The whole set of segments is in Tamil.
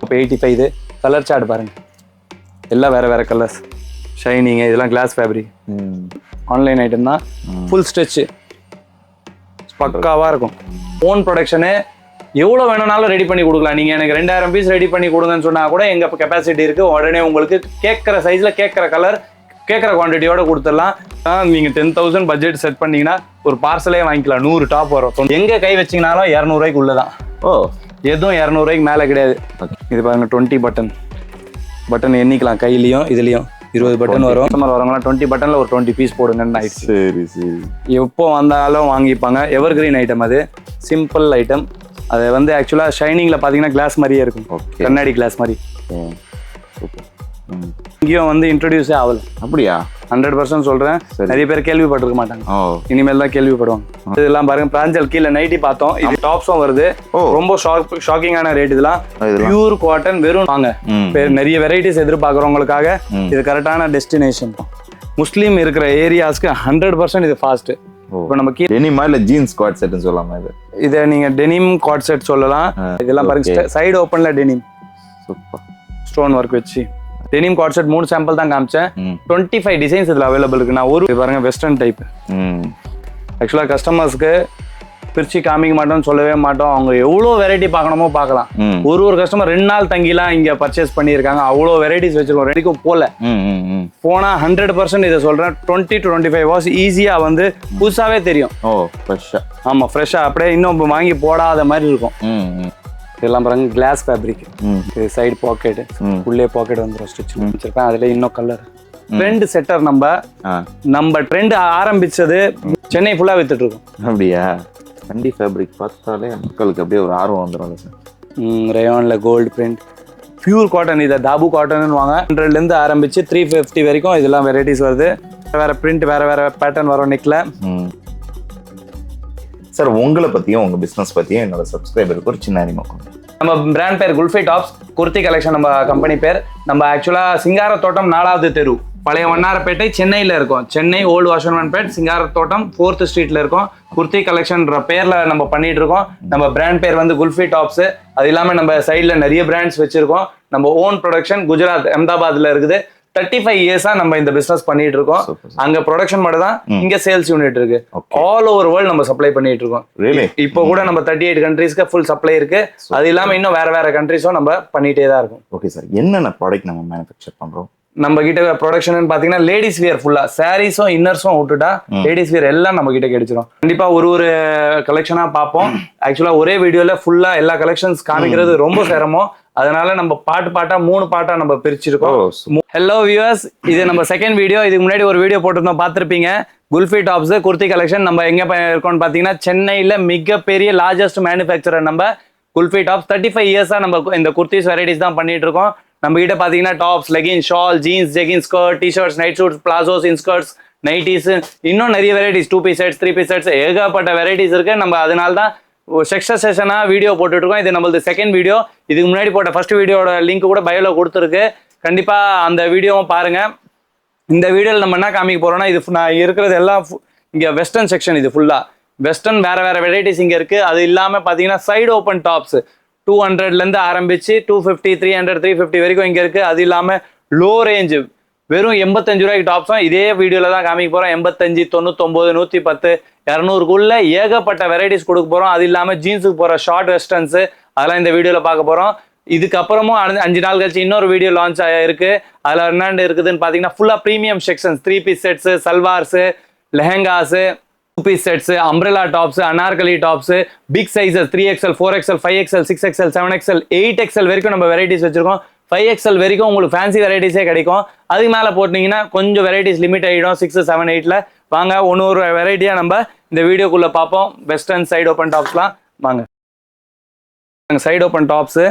85 இது கலர் சார்ட் பாருங்க, எல்லாம் வேற வேற கலர்ஸ், ஷைனிங், இதெல்லாம் கிளாஸ் ஃபேப்ரிக். ஆன்லைன் ஐட்டம் தான், ஃபுல் ஸ்ட்ரெச் பக்காவாக இருக்கும். ஓன் ப்ரொடக்ஷனு எவ்வளோ வேணும்னாலும் ரெடி பண்ணி கொடுக்கலாம். நீங்கள் எனக்கு 2000 பீஸ் ரெடி பண்ணி கொடுங்கன்னு சொன்னால் கூட எங்கள் கெப்பாசிட்டி இருக்குது. உடனே உங்களுக்கு கேட்குற சைஸில் கேட்குற கலர் கேட்குற குவான்டிட்டியோட கொடுத்துடலாம். நீங்கள் 10,000 பட்ஜெட் செட் பண்ணிங்கன்னா ஒரு பார்சலே வாங்கிக்கலாம். 100 டாப் வரும். எங்கே கை வச்சிங்கனாலும் 200 ரூபாய்க்கு உள்ளே தான். எதுவும் 200 ரூபாய்க்கு மேலே கிடையாது. இது பாருங்கள், 20 பட்டன் எண்ணிக்கலாம். கையிலையும் இதுலேயும் 20 பட்டன் வரும். கஸ்டமர் வரவங்களாம் 20 பட்டனில் ஒரு 20 பீஸ் போடுங்கன்னு ஆயிடுச்சு. சரி சரி. எப்போ வந்தாலும் வாங்கிப்பாங்க. எவர் கிரீன் ஐட்டம், அது சிம்பிள் ஐட்டம். அது வந்து ஆக்சுவலாக ஷைனிங்கில் பார்த்தீங்கன்னா கிளாஸ் மாதிரியே இருக்கும், கண்ணாடி கிளாஸ் மாதிரி. இங்கேயும் வந்து இன்ட்ரடியூஸே ஆகல. அப்படியா? 100% சொல்கிறேன். நிறைய பேர் கேள்விப்பட்டிருக்க மாட்டாங்க, இனிமேல் தான் கேள்விப்படுவாங்க. இதெல்லாம் பாருங்க, பிராஞ்சல் கீழே நைட்டி பார்த்தோம். இது டாப்ஸும் வருது. ரொம்ப ஷாக்கிங்கான ரேட். இதெல்லாம் பியூர் காட்டன். வெறும் வாங்க, நிறைய வெரைட்டிஸ் எதிர்பார்க்குறவங்களுக்காக இது கரெக்டான டெஸ்டினேஷன். முஸ்லீம் இருக்கிற ஏரியாஸ்க்கு 100% இது ஃபாஸ்ட். இப்போ நம்ம டெனிமா இல்ல ஜீன்ஸ் குவாட் செட்னு சொல்லலாமா? இதை நீங்க டெனிம் குவாட் செட் சொல்லலாம். இதெல்லாம் பாருங்க, சைடு ஓப்பன்ல டெனிம் ஸ்டோன் ஒர்க் வச்சு டெனிம் குவாட் செட் 3 சாம்பிள் தான் காமிச்சேன். 25 டிசைன்ஸ் இதுல அவைலபிள் இருக்கு. நான் ஒரு பாருங்க வெஸ்டர்ன் டைப். ஆக்சுவலா கஸ்டமர்ஸ்க்கு பிரிச்சு காமிக்க மாட்டோம்னு சொல்லவே மாட்டோம். அவங்க எவ்வளோ வெரைட்டி பார்க்கணுமோ பார்க்கலாம். ஒரு கஸ்டமர் 2 நாள் தங்கிலாம் இங்க பர்ச்சேஸ் பண்ணியிருக்காங்க. அவ்வளோ வெரைட்டிஸ் வச்சிருக்கோம். ரெடிக்கும் போனா 100% இதை சொல்றேன், 20 to 25 வாஸ் ஈஸியா வந்து புதுசாவே தெரியும். ஆமா, ஃப்ரெஷ்ஷா அப்படியே இன்னும் வாங்கி போடாத மாதிரி இருக்கும். இதெல்லாம் பாருங்க, கிளாஸ் ஃபேப்ரிக். இது சைடு பாக்கெட், உள்ளே பாக்கெட் வந்துடும். ஸ்டிச் வச்சிருப்பேன். அதுல இன்னும் கலர் ட்ரெண்ட் செட்டர். நம்ம ட்ரெண்ட் ஆரம்பிச்சது சென்னை ஃபுல்லா வித்துட்டு இருக்கோம். அப்படியா? கண்டி ஃபேப்ரிக் பார்த்தாலே மக்களுக்கு அப்படியே ஒரு ஆர்வம் வந்துடும் சார். ரேயான்ல கோல்டு பிரிண்ட், பியூர் காட்டன். இதை தாபு காட்டன்னு வாங்க. 100லேருந்து ஆரம்பிச்சு 350 வரைக்கும் இதெல்லாம் வெரைட்டிஸ் வருது. வேற பிரிண்ட், வேற வேற பேட்டர்ன் வரும் நெக்ல. சார், உங்களை பத்தியும் உங்க பிசினஸ் பத்தியும் என்னோட சப்ஸ்கிரைபருக்கு ஒரு சின்ன அறிமுகம். நம்ம பிராண்ட் பேர் குல்ஃபி டாப்ஸ், குர்த்தி கலெக்ஷன் நம்ம கம்பெனி பேர். நம்ம ஆக்சுவலா சிங்காரத்தோட்டம் 4வது தெரு, பழைய வண்ணாரப்பேட்டை, சென்னையில் இருக்கும். சென்னை ஓல்டு வாஷர்மன்பேட், சிங்காரத்தோட்டம் 4th ஸ்ட்ரீட்ல இருக்கும். குர்த்தி கலெக்ஷன்ற பேர்ல நம்ம பண்ணிட்டு இருக்கோம். நம்ம பிராண்ட் பேர் வந்து குல்ஃபி டாப்ஸ். அது இல்லாம நம்ம சைட்ல நிறைய பிராண்ட்ஸ் வச்சிருக்கோம். நம்ம ஓன் ப்ரொடக்ஷன் குஜராத் அஹமதாபாத்ல இருக்குது. 35 இயர்ஸா நம்ம இந்த பிசினஸ் பண்ணிட்டு இருக்கோம். அங்க ப்ரொடக்ஷன் மட்டும் தான், இங்க சேல்ஸ் யூனிட் இருக்கு. ஆல் ஓவர் வேர்ல்ட் நம்ம சப்ளை பண்ணிட்டு இருக்கோம். இப்போ கூட நம்ம 38 கண்ட்ரீஸ்க்கு ஃபுல் சப்ளை இருக்கு. அது இல்லாம இன்னும் வேற வேற கண்ட்ரீஸும் நம்ம பண்ணிட்டே தான் இருக்கும். ஓகே சார், என்னென்ன ப்ராடக்ட் நம்ம மேனுஃபேக்சர் பண்றோம்? நம்ம கிட்ட ப்ரொடக்ஷன் பாத்தீங்கன்னா லேடிஸ் வியர் ஃபுல்லா, சாரீஸும் இன்னர்ஸும் விட்டுட்டா லேடிஸ் வியர் எல்லாம் நம்ம கிட்ட கிடைச்சிடும். கண்டிப்பா ஒரு கலெக்ஷனா பார்ப்போம். ஆக்சுவலா ஒரே வீடியோல ஃபுல்லா எல்லா கலெக்ஷன்ஸ் காமிக்கிறது ரொம்ப சிரமம். அதனால நம்ம பாட்டா 3 பாட்டா நம்ம பிரிச்சிருக்கோம். ஹலோ வியூவர்ஸ், இது நம்ம செகண்ட் வீடியோ. இதுக்கு முன்னாடி ஒரு வீடியோ போட்டிருந்தோம், பார்த்திருப்பீங்க. Kulfi tops kurti collection. நம்ம எங்க இருக்கோம்னு பாத்தீங்கன்னா சென்னையில மிகப்பெரிய லார்ஜஸ்ட் மேனுஃபேக்சரர் நம்ம குல்ஃபி டாப்ஸ். 35 இயர்ஸா நம்ம இந்த குர்த்திஸ் வெரைட்டிஸ் தான் பண்ணிட்டு இருக்கோம். நம்ம கிட்ட பாத்தீங்கன்னா tops, leggings, shawl, jeans, jeggings, skirt, T shirts, night suits, palazzos, inskirts, nighties, இன்னும் நிறைய varieties, 2 piece sets, 3 piece sets, ஏகப்பட்ட வெரைட்டிஸ் இருக்கு. நம்ம அதனால தான் செக்ஷனா வீடியோ போட்டுட்டு இருக்கோம். இது நம்மளது செகண்ட் வீடியோ. இதுக்கு முன்னாடி போட்ட ஃபர்ஸ்ட் வீடியோட லிங்க் கூட பயோல கொடுத்துருக்கு. கண்டிப்பா அந்த வீடியோவும் பாருங்க. இந்த வீடியோவில் நம்ம என்ன காமிக்க போறோம்னா, இது நான் இருக்கிறது எல்லாம் இங்க வெஸ்டர்ன் செக்ஷன். இது ஃபுல்லா வெஸ்டர்ன், வேற வேற வெரைட்டிஸ் இங்க இருக்கு. அது இல்லாம பாத்தீங்கன்னா சைடு ஓப்பன் டாப்ஸ் 200லேருந்து ஆரம்பிச்சு 250, 300, 350 வரைக்கும் இங்க இருக்கு. அது இல்லாம லோ ரேஞ்ச் வெறும் 85 ரூபாய்க்கு டாப்ஸும் இதே வீடியோல தான் காமிக்க போறோம். 85, 99, 110, 200க்குள்ள ஏகப்பட்ட வெரைட்டிஸ் கொடுக்க போறோம். அது இல்லாம ஜீன்ஸுக்கு போற ஷார்ட் வெஸ்டர்ன்ஸ், அதெல்லாம் இந்த வீடியோல பார்க்க போறோம். இதுக்கப்புறமும் 5 நாள் கழிச்சு இன்னொரு வீடியோ லான்ச் ஆயிருக்கு. அதுல என்னென்ன இருக்குதுன்னு பாத்தீங்கன்னா ஃபுல்லா premium sections, 3 piece sets, salwars, lehengas, 2 piece sets, umbrella tops, Anarkali tops, big sizes 3XL, 4XL, 5XL, 6XL, 7XL, 8XL வரைக்கும் நம்ம வெரைட்டிஸ் வச்சிருக்கோம். 5XL வரைக்கும் உங்களுக்கு ஃபேன்சி வெரைட்டிஸே கிடைக்கும். அதுக்கு மேலே போட்டிங்கன்னா கொஞ்சம் வெரைட்டிஸ் லிமிட் ஆகிடும். 6, 7, 8ல வாங்க ஒரு வெரைட்டியா நம்ம இந்த வீடியோக்குள்ள பார்ப்போம். வெஸ்டர்ன் சைடு ஓப்பன் டாப்ஸ்லாம் வாங்க. சைடு ஓப்பன் டாப்ஸ்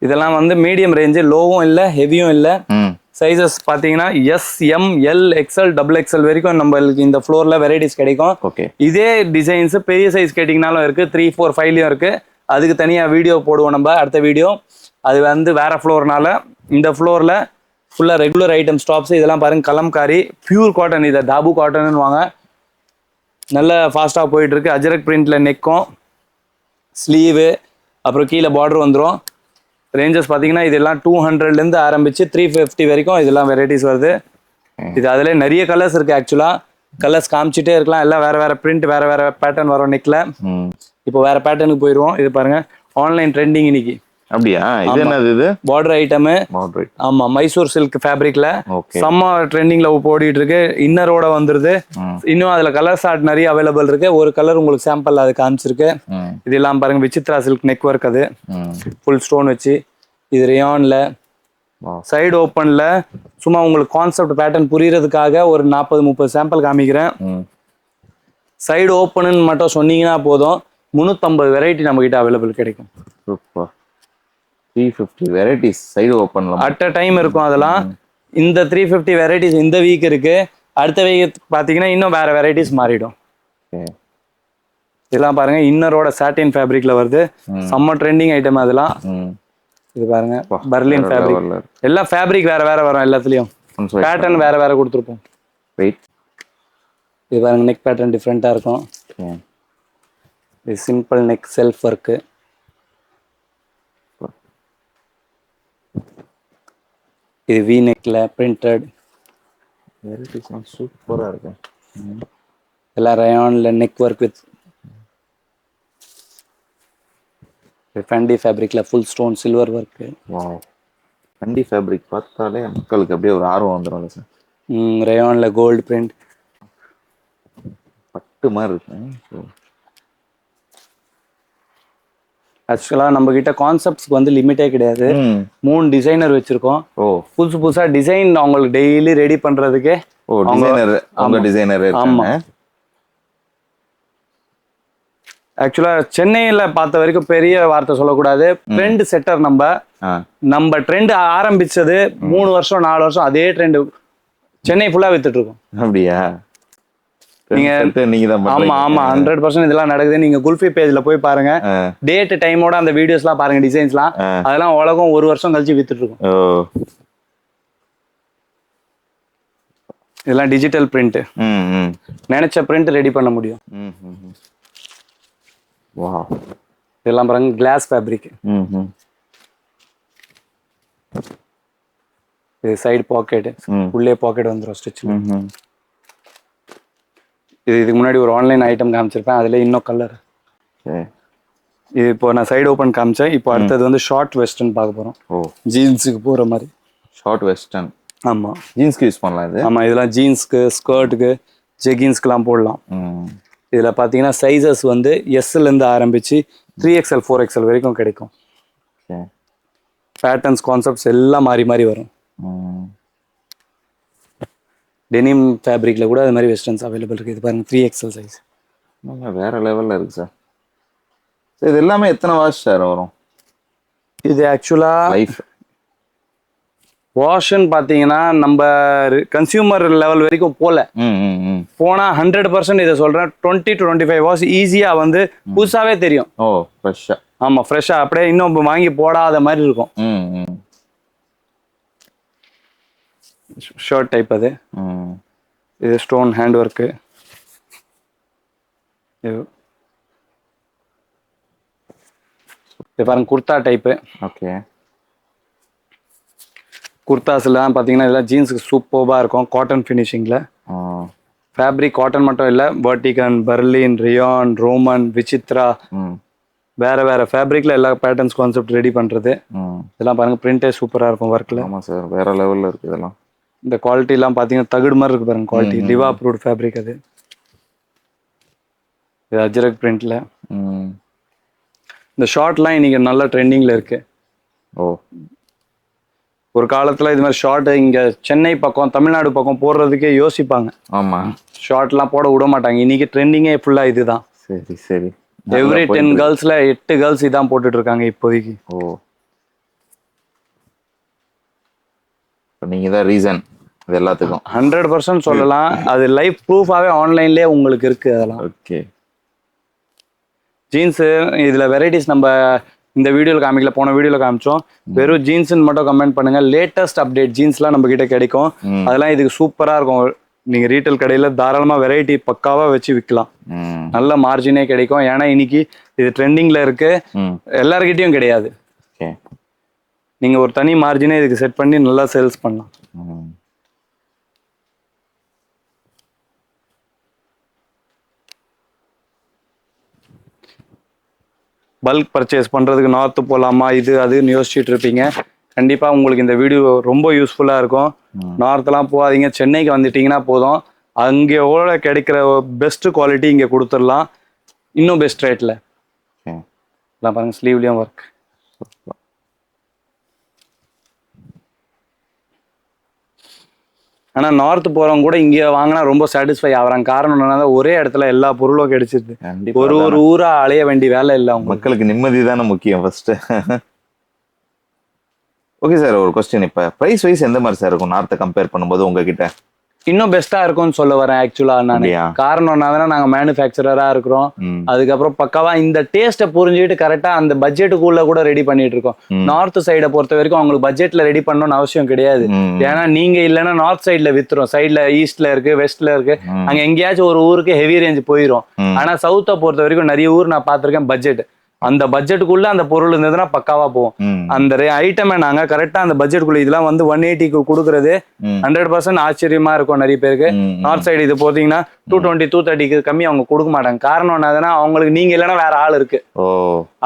இதெல்லாம் வந்து மீடியம் ரேஞ்சு, லோவும் இல்லை ஹெவியும் இல்லை. சைஸஸ் பார்த்தீங்கன்னா S, M, L, XL, XXL வரைக்கும் நம்மளுக்கு இந்த ஃப்ளோரில் வெரைட்டிஸ் கிடைக்கும். இதே டிசைன்ஸ் பெரிய சைஸ் கேட்டிங்கனாலும் இருக்குது, 3, 4, 5லையும் இருக்குது. அதுக்கு தனியாக வீடியோ போடுவோம் நம்ம அடுத்த வீடியோ. அது வந்து வேற ஃப்ளோர்னால இந்த ஃப்ளோரில் ஃபுல்லாக ரெகுலர் ஐட்டம்ஸ் டாப்ஸ். இதெல்லாம் பாருங்கள், கலம்காரி பியூர் காட்டன். இதை தாபு காட்டன்னு வாங்க. நல்ல ஃபாஸ்ட்டாக போயிட்டுருக்கு. அஜரக் பிரிண்டில் நெக்கும், ஸ்லீவு, அப்புறம் கீழே பார்டர் வந்துடும். ரேஞ்சஸ் பார்த்தீங்கன்னா இதெல்லாம் 200லேருந்து ஆரம்பிச்சு 350 வரைக்கும் இதெல்லாம் வெரைட்டிஸ் வருது. இது அதில் நிறைய கலர்ஸ் இருக்கு. ஆக்சுவலாக கலர்ஸ் காமிச்சிட்டே இருக்கலாம். எல்லாம் வேற வேற பிரிண்ட் வேற வேற பேட்டர்ன் வரும் நெக்ல. இப்போ வேற பேட்டர்னுக்கு போயிடுவோம். இது பாருங்க ஆன்லைன் ட்ரெண்டிங் இன்னைக்கு. அப்படியா? இது என்னது? இது பார்டர் ஐட்டம். ஆமா, மைசூர் சில்க் ஃபேப்ரிக்ல செம்ம ட்ரெண்டிங்ல ஓடிட்டு இருக்கு. இன்னரோட வந்துருது. இன்னும் அதுல கலர் சார்ட் நிறைய அவைலபிள் இருக்கு. ஒரு கலர் உங்களுக்கு சாம்பிள் அது காமிச்சிருக்கு. இதெல்லாம் பாருங்க விசித்ரா சில்க் நெக் ஒர்க், அது ஃபுல் ஸ்டோன் வச்சு. இது ரேயான்ல சைடு ஓப்பன்ல சும்மா உங்களுக்கு கான்செப்ட் பேட்டர்ன் புரியறதுக்காக ஒரு 40-30 சாம்பிள் காமிக்கிறேன். சைடு ஓப்பன் மட்டும் சொன்னீங்கன்னா போதும் 350 வெரைட்டி நம்ம கிட்ட அவைலபிள் கிடைக்கும். 350 வெரைட்டிஸ் சைடு ஓப்பன்ல அட் அ டைம் இருக்கும். அதெல்லாம் இந்த 350 வெரைட்டிஸ் இந்த வீக் இருக்கு. அடுத்த வீக் பாத்தீங்கன்னா இன்னும் வேற வெரைட்டிஸ் மாறிடும். இதெல்லாம் பாருங்க இன்னரோட சாட்டின் ஃபேப்ரிக்ல வருது. செம்ம ட்ரெண்டிங் ஐட்டம் அதெல்லாம். இது பாருங்க பர்லின் ஃபேப்ரிக். எல்லாம் ஃபேப்ரிக் வேற வேற வரும். எல்லாத்துலயும் பேட்டர்ன் வேற வேற கொடுத்துருப்போம். இது பாருங்க நெக் பேட்டர்ன் டிஃப்ரெண்டா இருக்கும். இது சிம்பிள் நெக் செல்ஃப் ஒர்க்கு. இது வி நெக்ல பிரிண்டட். சூப்பரா இருக்கு. எல்லாம் ரயான்ல நெக் ஒர்க் வித் ஃபேண்டி ஃபேப்ரிக்ல full stone silver work. Wow, fancy fabric பார்த்தாலே மக்களுக்கு அப்படியே ஒரு ஆர்வம் வந்துடும் சார். ரயான்ல கோல்டு பிரிண்ட் பட்டு மாதிரி இருக்கு. ஆக்சுவலா நம்ம கிட்ட கான்செப்ட்ஸ்க்கு வந்து லிமிட்டே கிடையாது. 3 டிசைனர் வச்சிருக்கோம். புதுசு புதுசா டிசைன் அவங்களுக்கு டெய்லி ரெடி பண்றதுக்கு. டிசைனர். ஆமா, ஆக்சுவலா சென்னையில பார்த்த வரைக்கும் பெரிய வார்த்தை சொல்லக்கூடாது. ட்ரெண்ட் செட்டர் நம்ம ட்ரெண்ட் ஆரம்பிச்சது 3 வருஷம் 4 வருஷம் அதே ட்ரெண்ட் சென்னை ஃபுல்லா வித்துட்டு இருக்கோம். அப்படியா? நீங்க ஆமா ஆமா 100% இதெல்லாம் நடக்குது. நீங்க குல்ஃபி பேஜ்ல போய் பாருங்க. டேட் டைமோட அந்த வீடியோஸ் எல்லாம் பாருங்க. டிசைன்ஸ்லாம் அதெல்லாம் உலகம் 1 வருஷம் கழிச்சு வித்துட்டு இருக்கோம். இதெல்லாம் டிஜிட்டல் பிரிண்ட். நினைச்ச பிரிண்ட் ரெடி பண்ண முடியும். இதெல்லாம் பாருங்க கிளாஸ் ஃபேப்ரிக். இது சைடு பாக்கெட், உள்ளே பாக்கெட் வந்துடும் ஸ்டிச். இது இதுக்கு முன்னாடி ஒரு ஆன்லைன் ஐட்டம் காமிச்சிருப்பேன். அதுல இன்னும் கலர். இது இப்போ நான் சைடு ஓப்பன் காமிச்சேன். இப்போ அடுத்தது வந்து ஷார்ட் வெஸ்டர்ன் பார்க்க போறோம். ஜீன்ஸுக்கு போற மாதிரி ஷார்ட் வெஸ்டர்ன். ஆமா, ஜீன்ஸ்க்கு யூஸ் பண்ணலாம் இது. ஆமா, இதெல்லாம் ஜீன்ஸ்க்கு, ஸ்கர்ட்டுக்கு, ஜெகின்ஸ்க்குலாம் போடலாம். இதுல பாத்தீங்கன்னா சைஸஸ் வந்து எஸ்ல இருந்து ஆரம்பிச்சு 3XL 4XL வரைக்கும் கிடைக்கும். பேட்டர்ன்ஸ் கான்செப்ட்ஸ் எல்லாம் மாறி மாறி வரும். டெனிம் ஃபேப்ரிக்ல கூட அது மாதிரி வெஸ்டர்ன்ஸ் அவைலபிள் இருக்கு. இது பாருங்க 3XL சைஸ். வேற லெவல்ல இருக்கு சார். இது எல்லாமே எத்தனை வாஷ் சார் வரும்? இது ஆக்சுவலா லைஃப் வாஷ்ன்னு பாத்தீங்கன்னா நம்ம கன்சியூமர் லெவல் வரைக்கும் போனா 100% இதை சொல்றேன் 20 to 25 வாஷ் ஈஸியா வந்து புதுசாவே தெரியும். ஃப்ரெஷ்ஷா. ஆமா, ஃப்ரெஷ்ஷா அப்படியே இன்னும் வாங்கி போடாத மாதிரி இருக்கும். ஷர்ட் டைப் அது. இது ஸ்டோன் ஹேண்ட் ஒர்க்கு. இது பாருங்க குர்தா டைப்பு. ஓகே. குர்தாஸ்லாம் பார்த்தீங்கன்னா இதெல்லாம் ஜீன்ஸுக்கு சூப்பராக இருக்கும். காட்டன் ஃபினிஷிங்கில். ஃபேப்ரிக் காட்டன் மட்டும் இல்லை, வர்டிகன், பர்லின், ரியான், ரோமன், விசித்ரா, வேற வேற ஃபேப்ரிக்ல எல்லா பேட்டர்ன்ஸ் கான்செப்ட் ரெடி பண்றது. இதெல்லாம் பாருங்க பிரிண்டே சூப்பராக இருக்கும் ஒர்க்கில். ஆமாம் சார், வேற லெவலில் இருக்குது இதெல்லாம். இந்த குவாலிட்டிலாம் பார்த்தீங்கன்னா தகுடு மாதிரி இருக்கு பாருங்க குவாலிட்டி. லிவா அப்ரூவ்ட் ஃபேப்ரிக் அது. இது அஜ்ரக் பிரிண்ட்ல. இந்த ஷார்ட்லாம் இன்னைக்கு நல்ல ட்ரெண்டிங்ல இருக்கு. ஒரு காலத்துல இது மாதிரி ஷார்ட் இங்க சென்னை பக்கம் தமிழ்நாடு பக்கம் போடுறதுக்கே யோசிப்பாங்க. ஆமா, ஷார்ட்லாம் போட விட மாட்டாங்க. இன்னைக்கு ட்ரெண்டிங்கே ஃபுல்லா இதுதான். சரி சரி. எவ்ரி 10 கேர்ள்ஸ்ல 8 கேர்ள்ஸ் இதான் போட்டுட்டு இருக்காங்க இப்போதைக்கு. நீங்க தான் ரீசன் இது எல்லாத்துக்கும். 100% சொல்லலாம். அது லைஃப் ப்ரூஃபாவே ஆன்லைன்லயே உங்களுக்கு இருக்கு அதெல்லாம். ஓகே. ஜீன்ஸ் இதுல வெரைட்டிஸ் நம்ம இந்த வீடியோல காமிக்கல, போன வீடியோல காமிச்சோம். வெறும் ஜீன்ஸ் மட்டும் கமெண்ட் பண்ணுங்க. லேட்டஸ்ட் அப்டேட் ஜீன்ஸ்லாம் நம்ம கிட்ட கிடைக்கும். அதெல்லாம் இதுக்கு சூப்பரா இருக்கும். நீங்க ரீட்டைல் கடையில தாராளமா வெரைட்டி பக்காவா வச்சு விற்கலாம். ம். நல்ல மார்ஜினே கிடைக்கும். ஏன்னா இன்னைக்கு இது ட்ரெண்டிங்ல இருக்கு, ம். எல்லார்கிட்டயும் கிடையாது. ஓகே. நீங்க ஒரு தனி மார்ஜினே இதுக்கு செட் பண்ணி நல்லா சேல்ஸ் பண்ணலாம். ம். பல்க் பர்ச்சேஸ் பண்றதுக்கு நார்த்து போலாமா இது அதுன்னு யோசிச்சுட்டு இருப்பீங்க. கண்டிப்பா உங்களுக்கு இந்த வீடியோ ரொம்ப யூஸ்ஃபுல்லா இருக்கும். நார்த்லாம் போகாதீங்க, சென்னைக்கு வந்துட்டீங்கன்னா போதும். அங்கே எவ்வளோ கிடைக்கிற பெஸ்ட் குவாலிட்டி இங்கே கொடுத்துடலாம், இன்னும் பெஸ்ட் ரேட்ல. ஓகே. எல்லாம் பாருங்க, ஸ்லீவ்லயும் ஒர்க். ஆனா நார்த் போறவங்க கூட இங்க வாங்கினா ரொம்ப சாட்டிஸ்ஃபை ஆகுறாங்க. காரணம் என்னன்னா ஒரே இடத்துல எல்லா பொருளும் கிடைச்சிருது. கண்டிப்பா ஒரு ஒரு ஊரா அலைய வேண்டிய வேலை இல்லை உங்களுக்கு. மக்களுக்கு நிம்மதி தானே முக்கியம் ஃபர்ஸ்ட். ஓகே சார், ஒரு கொஸ்டின். இப்போ ப்ரைஸ் வைஸ் எந்த மாதிரி சார் இருக்கும் நார்த்தை கம்பேர் பண்ணும்போது உங்ககிட்ட? இன்னும் பெஸ்டா இருக்கும்னு சொல்ல வரேன் ஆக்சுவலா நான். அப்படியா? காரணம் என்னன்னா நாங்க மேனுஃபேக்சரரா இருக்கிறோம். ம். அதுக்கப்புறம் பக்காவா இந்த டேஸ்ட்டை புரிஞ்சுக்கிட்டு கரெக்டா அந்த பட்ஜெட்டுக்குள்ள கூட ரெடி பண்ணிட்டு இருக்கோம். ம். நார்த் சைடை பொறுத்த வரைக்கும் அவங்களுக்கு பட்ஜெட்ல ரெடி பண்ணணும்னு அவசியம் கிடையாது. ம். ஏன்னா நீங்க இல்லைன்னா நார்த் சைட்ல வித்துரும், சைட்ல ஈஸ்ட்ல இருக்கு, வெஸ்ட்ல இருக்கு. ம். அங்க எங்கேயாச்சும் ஒரு ஊருக்கு ஹெவி ரேஞ்ச் போயிடும். ம். ஆனா சவுத்தை பொறுத்த வரைக்கும் நிறைய ஊர் நான் பார்த்திருக்கேன் பட்ஜெட். அந்த பட்ஜெட்டுக்குள்ள அந்த பொருள் இருந்ததுன்னா பக்காவா போகும். ம். அந்த ஐட்டமை நாங்க கரெக்டா அந்த பட்ஜெட்டுக்குள்ள இதெல்லாம் வந்து 180க்கு கொடுக்கறது ம். 100% ஆச்சரியமா இருக்கும் நிறைய பேருக்கு. ம். நார்த் சைடு இது போத்தீங்கன்னா 220 230க்கு கம்மி அவங்க கொடுக்க மாட்டாங்க. காரணம் என்னதுன்னா அவங்களுக்கு நீங்க இல்லைன்னா வேற ஆள் இருக்கு, ஓ,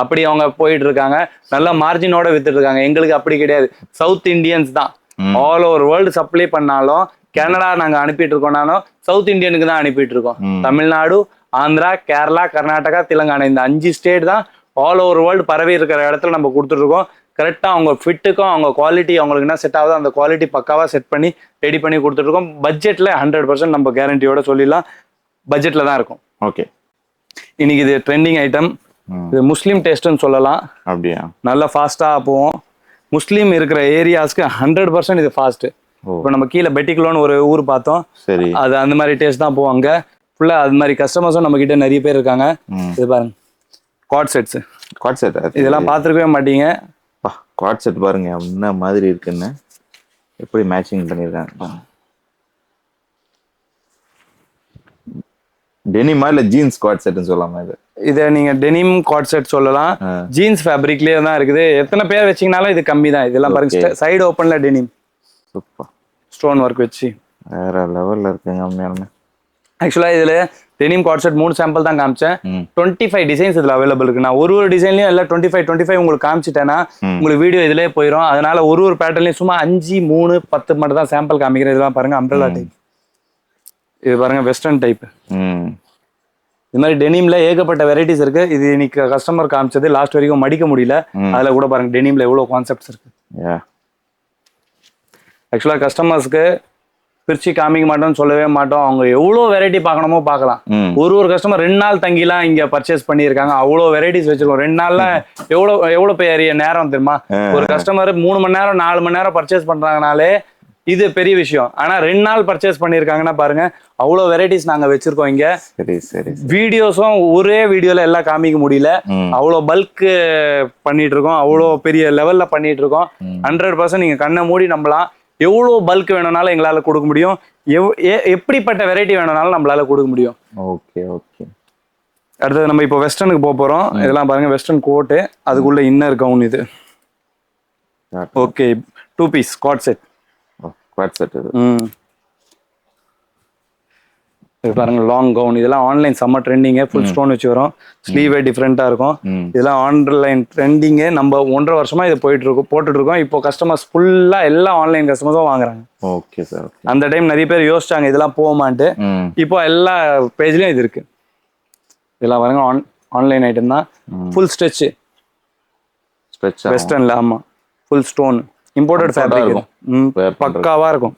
அப்படி அவங்க போயிட்டு இருக்காங்க. நல்ல மார்ஜினோட வித்துட்டு இருக்காங்க. எங்களுக்கு அப்படி கிடையாது. சவுத் இந்தியன்ஸ் தான் ம். ஆல் ஓவர் வேர்ல்டு சப்ளை பண்ணாலும், கனடா நாங்க அனுப்பிட்டு இருக்கோம்னாலும் சவுத் இந்தியனுக்கு தான் அனுப்பிட்டு இருக்கோம். ம். தமிழ்நாடு, ஆந்திரா, கேரளா, கர்நாடகா, தெலுங்கானா இந்த 5 ஸ்டேட் தான் ஆல் ஓவர் வேர்ல்டு பரவி இருக்கிற இடத்துல நம்ம கொடுத்துட்டு இருக்கோம். கரெக்டா அவங்க ஃபிட்டுக்கும் அவங்க குவாலிட்டி அவங்களுக்கு என்ன செட் ஆகுதோ அந்த குவாலிட்டி பக்காவா செட் பண்ணி ரெடி பண்ணி கொடுத்துட்டு இருக்கோம். பட்ஜெட்ல 100% நம்ம கேரண்டியோட சொல்லிடலாம், பட்ஜெட்ல தான் இருக்கும். ஓகே. இன்னைக்கு இது ட்ரெண்டிங் ஐட்டம். இது முஸ்லீம் டேஸ்ட்னு சொல்லலாம். அப்படியா? நல்லா ஃபாஸ்டா போவோம். முஸ்லீம் இருக்கிற ஏரியாஸ்க்கு 100% இது ஃபாஸ்ட். இப்போ நம்ம கீழே பெட்டிக்குலோன்னு ஒரு ஊர் பார்த்தோம், சரி. அது அந்த மாதிரி டேஸ்ட் தான் போவாங்க ஃபுல்லா. அது மாதிரி கஸ்டமர்ஸும் நம்ம கிட்ட நிறைய பேர் இருக்காங்க. இது பாருங்க, குவாட் செட்ஸ். குவாட் செட் இதெல்லாம் பார்த்துருக்கவே மாட்டீங்க. குவாட் செட் பாருங்க என்ன மாதிரி இருக்குன்னு, எப்படி மேட்சிங் பண்ணிருக்காங்க. டெனிமா இல்ல ஜீன்ஸ் குவாட் செட்னு சொல்லலாமா? இதை நீங்க டெனிம் குவாட் செட் சொல்லலாம். ஜீன்ஸ் ஃபேப்ரிக்லயே தான் இருக்குது. எத்தனை பேர் வச்சீங்கனாலும் இது கம்மி தான். இதெல்லாம் பாருங்க, சைடு ஓப்பன்ல டெனிம், சூப்பர் ஸ்டோன் ஒர்க் வச்சு வேற லெவல்ல இருக்குங்க உண்மையாலுமே. ஆக்சுவலா இதுல டெனிம் குவாட் செட் 3 சாம்பிள் தான் காமிச்சேன். 25 டிசைன்ஸ் இதுல அவைலபிள் இருக்கு. நான் ஒரு டிசைன்லயும் எல்லாம் 25 உங்களுக்கு காமிச்சிட்டேன்னா உங்களுக்கு வீடியோ இதுலயே போயிடும். அதனால ஒரு பேட்டர்லயும் சும்மா 5, 3, 10 மட்டும் தான் சாம்பிள் காமிக்கிறேன். இதெல்லாம் பாருங்க, அம்ப்ரெல்லா டைப். இது பாருங்க வெஸ்டர்ன் டைப். இது மாதிரி டெனிம்ல ஏகப்பட்ட வெரைட்டிஸ் இருக்கு. இது இன்னைக்கு கஸ்டமர் காமிச்சது, லாஸ்ட் வரைக்கும் மடிக்க முடியல. அதுல கூட பாருங்க டெனிம்ல எவ்வளவு கான்செப்ட்ஸ் இருக்கு. ஆக்சுவலா கஸ்டமர்ஸ்க்கு பிரிச்சு காமிக்க மாட்டோம்னு சொல்லவே மாட்டோம். அவங்க எவ்வளவு வெரைட்டி பார்க்கணுமோ பார்க்கலாம். ஒரு கஸ்டமர் 2 நாள் தங்கிலாம் இங்க பர்ச்சேஸ் பண்ணியிருக்காங்க. அவ்வளவு வெரைட்டிஸ் வச்சிருக்கோம். 2 நாள்ல எவ்வளவு பெரிய நேரம் தெரியுமா? ஒரு கஸ்டமர் 3 மணி நேரம் 4 மணி நேரம் பர்ச்சேஸ் பண்றாங்கனாலே இது பெரிய விஷயம். ஆனா 2 நாள் பர்ச்சேஸ் பண்ணிருக்காங்கன்னா பாருங்க, அவ்வளவு வெரைட்டிஸ் நாங்க வச்சிருக்கோம் இங்க. வீடியோஸும் ஒரே வீடியோல எல்லாம் காமிக்க முடியல. அவ்வளவு பல்க் பண்ணிட்டு இருக்கோம், அவ்வளவு பெரிய லெவல்ல பண்ணிட்டு இருக்கோம். 100% நீங்க கண்ணை மூடி நம்பலாம். எவ்வளவு பல்க் வேணும்னாலும் எங்களால கொடுக்க முடியும். எப்படிப்பட்ட வெரைட்டி வேணும்னாலும் நம்மளால கொடுக்க முடியும். Okay okay. அடுத்தது நம்ம இப்போ வெஸ்டர்னுக்கு போக போறோம். இதெல்லாம் பாருங்க, வெஸ்டர்ன் கோட்டு, அதுக்குள்ள இன்னர் கவுன். இது okay, 2 piece coord set. Coord set இது. இது பாருங்க லாங் கவுன். இதெல்லாம் ஆன்லைன் செம்ம ட்ரெண்டிங்கு. ஃபுல் ஸ்டோன் வச்சு வரும். ஸ்லீவே டிஃப்ரெண்டா இருக்கும். இதெல்லாம் ஆன்லைன் ட்ரெண்டிங்கு. நம்ம 1.5 வருஷமா இது போட்டுட்டு இருக்கோம். இப்போ கஸ்டமர்ஸ் ஃபுல்லா எல்லா ஆன்லைன் கஸ்டமர்ஸும் வாங்குறாங்க. Okay sir. அந்த டைம் நிறைய பேர் யோசிச்சாங்க இதெல்லாம் போமான்ட்டு. இப்போ எல்லா பேஜ்லயும் இது இருக்கு. இதெல்லாம் பாருங்க ஆன்லைன் ஐட்டம் தான். ஃபுல் ஸ்ட்ரெச் வெஸ்டர்ன்ல. ஆமா, ஃபுல் ஸ்டோன் இம்போர்ட்டட் ஃபேப்ரிக் இருக்கும். பக்காவா இருக்கும்.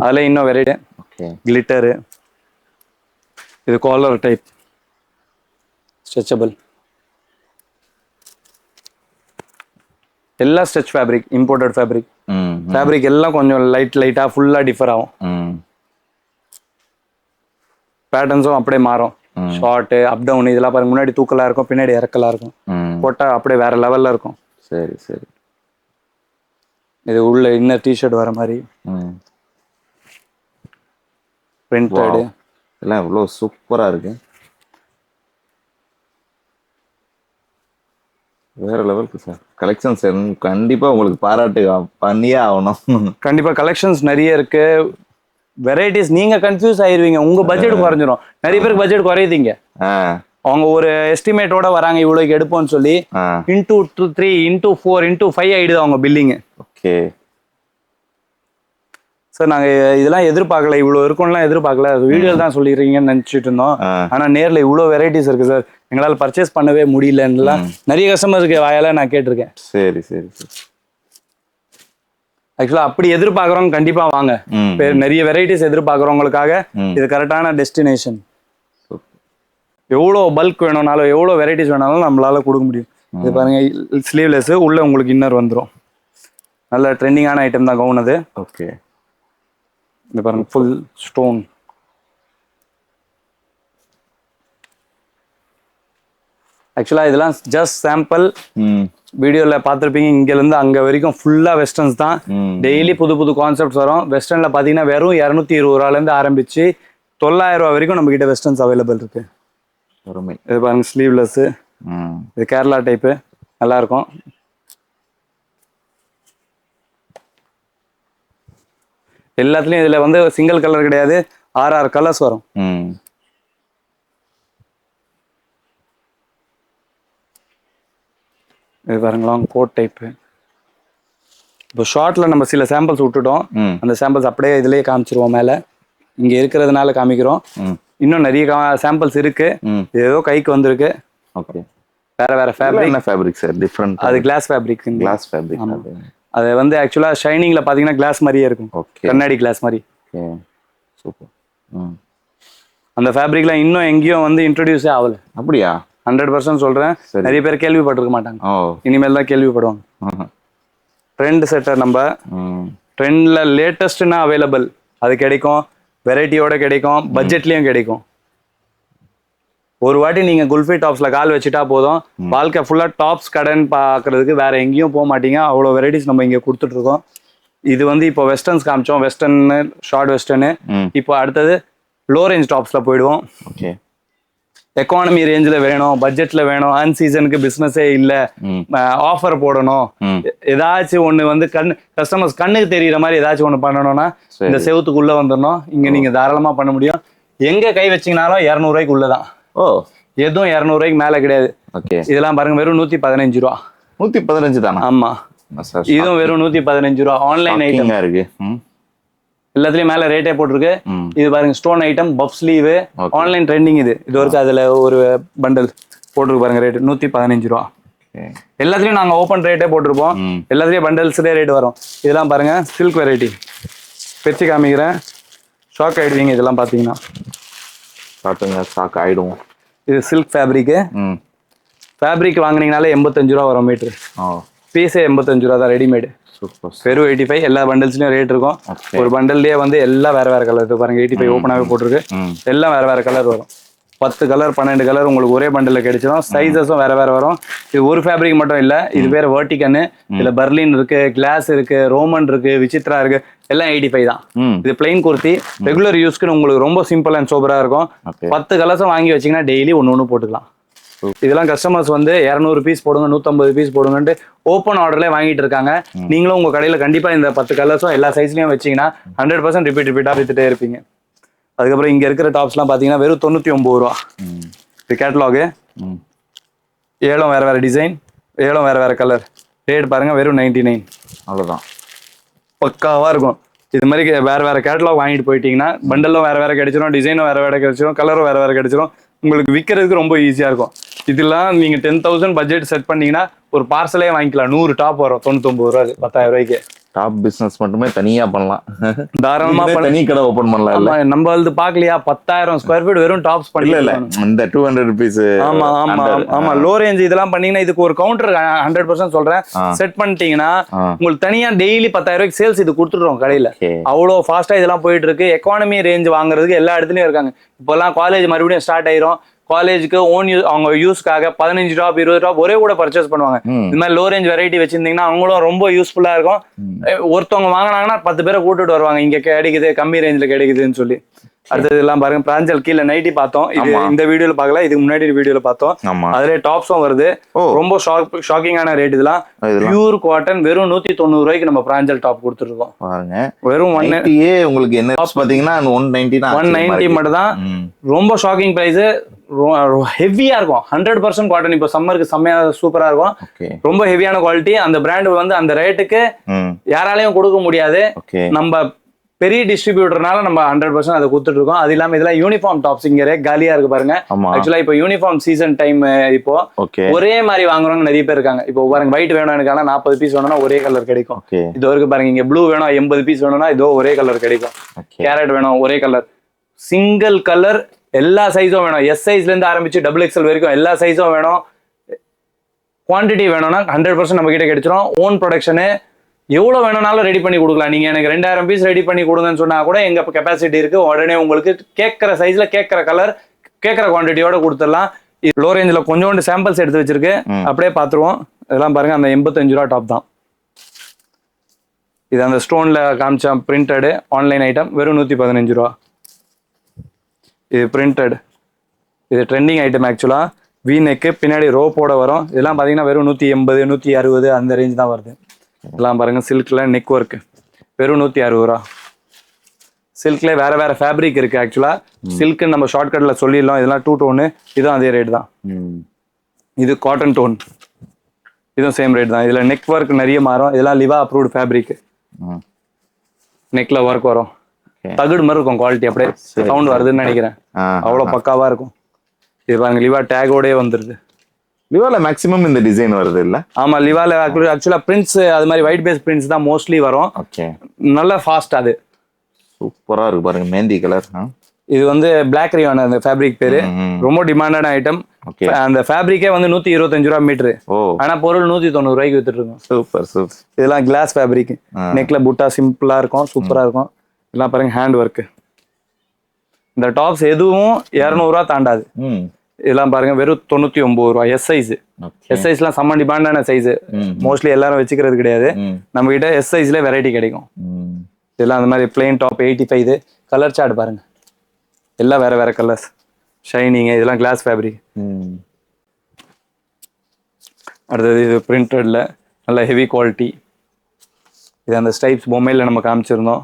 அதுல இன்னும் வெரைட்டி கிளிட்டரு. இது காலர் டைப் ஸ்ட்ரெச்சபிள். எல்லாம் stretch fabric, imported fabric. Fabric எல்லாம் கொஞ்சம் லைட்டா ஃபுல்லா டிஃபர் ஆகும். பேட்டர்ன்ஸும் அப்படியே மாறும். ஷார்ட் அப் டவுன் இதெல்லாம் பாருங்க, முன்னாடி தூக்கலா இருக்கும், பின்னாடி இறக்கலா இருக்கும். போட்டா அப்படியே வேற லெவல்ல இருக்கும். சரி சரி. இது உள்ள இன்னர் டிஷர்ட் வர மாதிரி. பிரிண்டட். எல்லாம் இவ்வளோ சூப்பரா இருக்கு. வேற லெவலுக்கு சார் கலெக்ஷன்ஸ். கண்டிப்பா உங்களுக்கு பாராட்டு பண்ணியே ஆகணும். கண்டிப்பா கலெக்ஷன்ஸ் நிறைய இருக்கு, வெரைட்டிஸ். நீங்க கன்ஃபியூஸ் ஆயிருவீங்க, உங்க பட்ஜெட் குறைஞ்சிரும். நிறைய பேருக்கு பட்ஜெட் குறையுதுங்க. அவங்க ஒரு எஸ்டிமேட்டோட வராங்க, இவ்வளவுக்கு எடுப்போம்னு சொல்லி இன்டூ 3 இன்டூ 4 இன்டூ 5 ஆயிடுது அவங்க பில்லிங். ஓகே சார் நாங்க இதெல்லாம் எதிர்பார்க்கல, இவ்வளவு இருக்கும்லாம் எதிர்பார்க்கல. வீடியோ தான் சொல்லிடுறீங்கன்னு நினைச்சிட்டு இருந்தோம். ஆனா நேர்ல இவ்வளவு வெரைட்டிஸ் இருக்கு சார், எங்களால பர்ச்சேஸ் பண்ணவே முடியலன்னு நிறைய கஸ்டமருக்கு வாயால நான் கேட்டிருக்கேன். சரி சரி சரி. ஆக்சுவலா அப்படி எதிர்பார்க்கறவங்க கண்டிப்பா வாங்க. நிறைய வெரைட்டிஸ் எதிர்பார்க்கறவங்களுக்காக இது கரெக்டான டெஸ்டினேஷன். எவ்வளவு பல்க் வேணும்னாலும் எவ்வளவு வெரைட்டிஸ் வேணாலும் நம்மளால கொடுக்க முடியும். இது பாருங்க, ஸ்லீவ்லெஸ், உள்ள உங்களுக்கு இன்னர் வந்துடும். நல்ல ட்ரெண்டிங்கான ஐட்டம் தான் கவுன் அது. ஓகே இது பாருங்க, ஃபுல் ஸ்டோன். ஆக்சுவலா இதெல்லாம் ஜஸ்ட் சாம்பிள். வீடியோல பார்த்துருப்பீங்க, இங்க இருந்து அங்க வரைக்கும் ஃபுல்லா வெஸ்டர்ன்ஸ் தான். டெய்லி புது புது கான்செப்ட்ஸ் வரும். வெஸ்டர்ன்ல பாத்தீங்கன்னா வெறும் 220 ரூபாயில இருந்து ஆரம்பிச்சு 900 ரூபாய் வரைக்கும் நம்ம கிட்ட வெஸ்டர்ன்ஸ் அவைலபிள் இருக்கு. இது பாருங்க, ஸ்லீவ்லெஸ். இது கேரளா டைப்பு, நல்லா இருக்கும். எல்லாத்துலயும் இதுல வந்து சிங்கிள் கலர் கிடையாது, 6 கலர்ஸ் வரும். இது பாருங்களா, கோட் டைப்பு. இப்போ ஷார்ட்ல நம்ம சில சாம்பிள்ஸ் விட்டுட்டோம், அந்த சாம்பிள்ஸ் அப்படியே இதுலயே காமிச்சிருவோம். மேல இங்க இருக்கிறதுனால காமிக்கிறோம். இன்னும் நிறைய சாம்பிள்ஸ் இருக்கு, ஏதோ கைக்கு வந்திருக்கு. ஓகே, வேற வேற ஃபேப்ரிக். என்ன ஃபேப்ரிக் சார்? டிஃபரண்ட். அது கிளாஸ் ஃபேப்ரிக். Glass fabric. அது வந்து ஆக்சுவலா ஷைனிங்ல பாத்தீங்கன்னா கிளாஸ் மாதிரியே இருக்கும். கண்ணாடி கிளாஸ் மாதிரி. சூப்பர். அந்த ஃபேப்ரிக்லாம் இன்னும் எங்கேயும் வந்து இன்ட்ரோடியூஸே ஆகல. அப்படியா? 100% சொல்றேன். நிறைய பேர் கேள்விப்பட்டிருக்க மாட்டாங்க, இனிமேல் தான் கேள்விப்படுவாங்க. ட்ரெண்ட் செட்டர் நம்ம ட்ரெண்ட்ல லேட்டஸ்ட்னா அவைலபிள், அது கிடைக்கும். வெரைட்டியோட கிடைக்கும், பட்ஜெட்லயும் கிடைக்கும். ஒரு வாட்டி நீங்க குல்ஃபி டாப்ஸ்ல கால் வச்சுட்டா போதும், வாழ்க்கை ஃபுல்லா டாப்ஸ் கடைன்னு பாக்குறதுக்கு வேற எங்கேயும் போக மாட்டீங்க. அவ்வளவு வெரைட்டிஸ் நம்ம இங்க கொடுத்துட்டு இருக்கோம். இது வந்து இப்போ வெஸ்டர்ன்ஸ் காமிச்சோம், வெஸ்டர்ன், ஷார்ட் வெஸ்டர்னு. இப்போ அடுத்தது லோ ரேஞ்ச் டாப்ஸ்ல போயிடுவோம். எக்கானமி ரேஞ்சில் வேணும், பட்ஜெட்ல வேணும், அன் சீசனுக்கு பிசினஸே இல்லை, ஆஃபர் போடணும், ஏதாச்சும் ஒண்ணு வந்து கஸ்டமர்ஸ் கண்ணுக்கு தெரியுற மாதிரி ஏதாச்சும் ஒண்ணு பண்ணணும்னா இந்த செவத்துக்குள்ள வந்துடணும். இங்க நீங்க தாராளமா பண்ண முடியும். எங்க கை வச்சீங்கனாலும் 200 ரூபாய்க்கு உள்ளதான். எதுவும் 200 ரூபாய்க்கு மேல கிடையாது. இதெல்லாம் பாருங்க, வெறும் 115 ரூபா. 115 தானா? ஆமா, இதுவும் வெறும் 115 ரூபா. ஆன்லைன் ஐட்டம் இருக்கு, எல்லாத்துலயும் மேல ரேட்டே போட்டிருக்கு. இது பாருங்க, stone item, puff sleeve, online trending. இது வரைக்கும் அதுல ஒரு பண்டல் போட்டிருக்கு பாருங்க, ரேட் 115 ரூபா. எல்லாத்துலயும் நாங்க ஓப்பன் ரேட்டே போட்டிருப்போம், எல்லாத்துலயும் பண்டல்ஸ்லேயே ரேட் வரும். இதெல்லாம் பாருங்க, சில்க் வெரைட்டி. பெச்சு காமிக்கிறேன், ஷாக் ஆயிடுவீங்க இதெல்லாம் பாத்தீங்கன்னா. ஷாக் ஆயிடும். இது சில்க் ஃபேப்ரிக். ஃபேப்ரிக் வாங்கினீங்கனாலே 85 ரூபா வரும் மீட்டர். பீஸே 85 ரூபா தான், ரெடிமேடு. வெறும் 85. எல்லா பண்டல்ஸ்லயும் ரேட் இருக்கும். ஒரு பண்டல்லே வந்து எல்லாம் வேற வேற கலர் பாருங்க. 85 ஓப்பனாவே போட்டிருக்கு. எல்லாம் வேற வேற கலர் வரும். 10 கலர் 12 கலர் உங்களுக்கு ஒரே பண்டல்ல கிடைச்சிடும். சைஸஸும் வேற வேற வரும். இது ஒரு ஃபேப்ரிக் மட்டும் இல்ல, இது பேர் வெர்டிகன். இதுல பர்லின் இருக்கு, கிளாஸ் இருக்கு, ரோமன் இருக்கு, விசித்ரா இருக்கு. எல்லாம் 85 தான். இது பிளைன் குர்த்தி, ரெகுலர் யூஸ்க்கு உங்களுக்கு ரொம்ப சிம்பிள் அண்ட் சூப்பரா இருக்கும். 10 கலர்ஸும் வாங்கி வச்சீங்கன்னா டெய்லி ஒன்னு போட்டுக்கலாம். இதெல்லாம் கஸ்டமர்ஸ் வந்து 200 பீஸ் போடுங்க, 150 பீஸ் போடுங்கன்ட்டு ஓப்பன் ஆர்டர்ல வாங்கிட்டு இருக்காங்க. நீங்களும் உங்க கடையில கண்டிப்பா இந்த 10 கலர்ஸும் எல்லா சைஸ்லயும் வச்சீங்கன்னா 100% ரிப்பீட்டா வித்துட்டே இருப்பீங்க. அதுக்கப்புறம் இங்க இருக்கிற டாப்ஸ் எல்லாம் பாத்தீங்கன்னா வெறும் 99 ரூபா. இது கேட்டலாக். 7 வேற வேற டிசைன், 7 வேற வேற கலர். ரேட் பாருங்க, வெறும் 99. அவ்வளவுதான், பக்காவா இருக்கும். இது மாதிரி வேற வேற கேட்டலாக் வாங்கிட்டு போயிட்டீங்கன்னா பண்டலும் வேற வேற கிடைச்சிடும், டிசைனும் வேற வேற கிடைச்சிடும், கலரும் வேற வேற கிடைச்சிடும். உங்களுக்கு விற்கிறதுக்கு ரொம்ப ஈஸியா இருக்கும். இதெல்லாம் நீங்க 10,000 பட்ஜெட் செட் பண்ணீங்கன்னா ஒரு பார்சலே வாங்கிக்கலாம். 100 டாப் வரும் 99 ரூபா, 10,000 ரூபாய்க்கு. டாப் பிசினஸ் மட்டுமே தனியா பண்ணலாம், தாராளமா தனி கடை ஓபன் பண்ணலாம். நம்ம வந்து பாக்கலையா, 10,000 ஸ்கொயர் ஃபீட் வெறும் டாப்ஸ் பண்ணல. இந்த 200 rupees. ஆமா ஆமா ஆமா, லோ ரேஞ்ச் இதெல்லாம் பண்ணீங்கன்னா இதுக்கு ஒரு கவுண்டர் 100% சொல்றேன் செட் பண்ணிட்டீங்கன்னா உங்களுக்கு தனியா டெய்லி 10,000 ரூபாய்க்கு சேல்ஸ் இது கொடுத்துடுறோம் கடையில. அவ்வளவு ஃபாஸ்டா இதெல்லாம் போயிட்டு இருக்கு. எக்கானமி ரேஞ்ச் வாங்குறதுக்கு எல்லா இடத்துலயும் இருக்காங்க. இப்பெல்லாம் காலேஜ் மறுபடியும் ஸ்டார்ட் ஆயிரும். காலேஜுக்கு ஓன் யூஸ், அவங்க யூஸ்க்காக 15 டாப் 20 டாப் ஒரே கூட பர்ச்சேஸ் பண்ணுவாங்க. இந்த மாதிரி லோ ரேஞ்ச் வெரைட்டி வச்சிருந்தீங்கன்னா அவங்களும் ரொம்ப யூஸ்ஃபுல்லா இருக்கும். ஒருத்தவங்க வாங்கினாங்கன்னா 10 பேரை கூட்டிட்டு வருவாங்க, இங்க கிடைக்குது கம்மி ரேஞ்சில் கிடைக்குதுன்னு சொல்லி. அடுத்தது எல்லாம் பாருங்க பிராஞ்சல் கீழே நைட்டி பார்த்தோம். இது இந்த வீடியோல பார்க்கல, இதுக்கு முன்னாடி வீடியோல பார்த்தோம். ஆமா. அதுல டாப்ஸும் வருது. ரொம்ப ஷாக்கிங்கான ரேட் இதெல்லாம். பியூர் காட்டன் வெறும் 190 ரூபாய்க்கு நம்ம பிராஞ்சல் டாப் கொடுத்துருக்கோம் பாருங்க. வெறும் உங்களுக்கு என்ன பாத்தீங்கன்னா 190 மட்டும் தான். ரொம்ப ஷாக்கிங் பிரைஸ், ஹெவியா இருக்கும். 100% காட்டன். இப்போ சம்மருக்கு செம்மையா சூப்பரா இருக்கும். ரொம்ப ஹெவியான குவாலிட்டி. அந்த பிராண்ட் வந்து அந்த ரேட்டுக்கு யாராலையும் கொடுக்க முடியாது. நம்ம பெரிய டிஸ்ட்ரிபியூட்டர்னால நம்ம 100% அதை கொடுத்துட்டு இருக்கோம். அது இல்லாம இதெல்லாம் யூனிஃபார்ம் டாப்ஸ் இங்க காலியா இருக்கு பாருங்க. ஆக்சுவலா இப்போ யூனிஃபார்ம் சீசன் டைம். இப்போ ஒரே மாதிரி வாங்குறவங்க நிறைய பேர் இருக்காங்க. இப்போ பாருங்க ஒயிட் வேணும் எனக்கு, 40 பீஸ் வேணும்னா ஒரே கலர் கிடைக்கும். இது வரைக்கும் பாருங்க இங்க ப்ளூ வேணும் 80 பீஸ் வேணும்னா இதோ ஒரே கலர் கிடைக்கும். கேரட் வேணும் ஒரே கலர், சிங்கிள் கலர், எல்லா சைஸும் வேணும். எஸ் சைஸ்ல இருந்து ஆரம்பிச்சு XXL வரைக்கும் எல்லா சைஸும் வேணும். குவான்டிட்டி வேணும்னா 100% நம்ம கிட்ட கிடைச்சிரும். ஓன் ப்ரொடக்ஷனு, எவ்வளவு வேணும்னாலும் ரெடி பண்ணி கொடுக்கலாம். நீங்க எனக்கு 2000 பீஸ் ரெடி பண்ணி கொடுங்கன்னு சொன்னா கூட எங்க கெப்பாசிட்டி இருக்கு. உடனே உங்களுக்கு கேட்கற சைஸ்ல, கேட்கற கலர், கேட்கற குவான்டிட்டியோட கொடுத்துடலாம். லோ ரேஞ்சில் கொஞ்சோண்டு சாம்பிள்ஸ் எடுத்து வச்சிருக்கு, அப்படியே பார்த்துருவோம். இதெல்லாம் பாருங்க அந்த 85 ரூபா டாப் தான். இது அந்த ஸ்டோன்ல காமிச்சா பிரிண்டடு ஆன்லைன் ஐட்டம் வெறும் 115 ரூபா. இது பிரிண்டட், இது ட்ரெண்டிங் ஐட்டம். ஆக்சுவலா வி நெக்கு பின்னாடி ரோப்போட வரும். இதெல்லாம் பாத்தீங்கன்னா வெறும் 180 160 அந்த ரேஞ்ச் தான் வருது. இதெல்லாம் பாருங்க சில்க்ல நெக் ஒர்க் வெறும் 160 ரூபா. சில்க்ல வேற வேற ஃபேப்ரிக் இருக்கு. ஆக்சுவலா சில்க் நம்ம ஷார்ட்கட்ல சொல்லிடலாம். இதெல்லாம் 2 டோனு, இதுவும் அதே ரேட் தான். இது காட்டன் டோன், இதுவும் சேம் ரேட் தான். இதுல நெக் ஒர்க் நிறைய மாறும். இதெல்லாம் லிவா அப்ரூவ்டு ஃபேப்ரிக். நெக்ல ஒர்க் வரும், தகுடு மாதிரி இருக்கும். குவாலிட்டி அப்படியே சவுண்ட் வருதுன்னு நினைக்கிறேன். அவ்வளவு பக்காவா இருக்கும். இது பாருங்க லிவா டேகோடே வந்துருது. லிவால மேக்ஸிமம் இந்த டிசைன் வருது இல்ல? ஆமா, லிவால ஆக்சுவலா பிரிண்ட்ஸ் அது மாதிரி ஒயிட் பேஸ் பிரிண்ட்ஸ் தான் மோஸ்ட்லி வரும். நல்ல ஃபாஸ்ட். அது சூப்பரா இருக்கு பாருங்க, மெஹந்தி கலர். இது வந்து பிளாக் ரியான் அந்த ஃபேப்ரிக் பேரு. ரொம்ப டிமாண்டட் ஐட்டம். அந்த ஃபேப்ரிக்கே வந்து 125 ரூபா மீட்டர். ஆனா பொருள் 190 ரூபாய்க்கு வித்துட்டு இருக்கோம். Super super. இதெல்லாம் கிளாஸ் ஃபேப்ரிக். நெக்ல புட்டா சிம்பிளா இருக்கும், சூப்பரா இருக்கும். இதெல்லாம் பாருங்க ஹேண்ட் ஒர்க். இந்த டாப்ஸ் எதுவும் 200 ரூபா தாண்டாது. இதெல்லாம் பாருங்க வெறும் 99 ரூபா. S size. எஸ் சைஸ்லாம் செம்ம டிமாண்டான சைஸ். மோஸ்ட்லி எல்லாரும் வச்சுக்கிறது கிடையாது. நம்ம கிட்ட எஸ் சைஸ்ல வெரைட்டி கிடைக்கும். இதெல்லாம் அந்த மாதிரி பிளெயின் டாப் 85. இது கலர் சார்ட் பாருங்க, எல்லாம் வேற வேற கலர்ஸ், ஷைனிங். இதெல்லாம் கிளாஸ் ஃபேப்ரிக். அடுத்தது இது பிரிண்டட்ல நல்ல ஹெவி குவாலிட்டி. இது அந்த ஸ்டைப்ஸ் பொம்மையில நம்ம காமிச்சிருந்தோம்.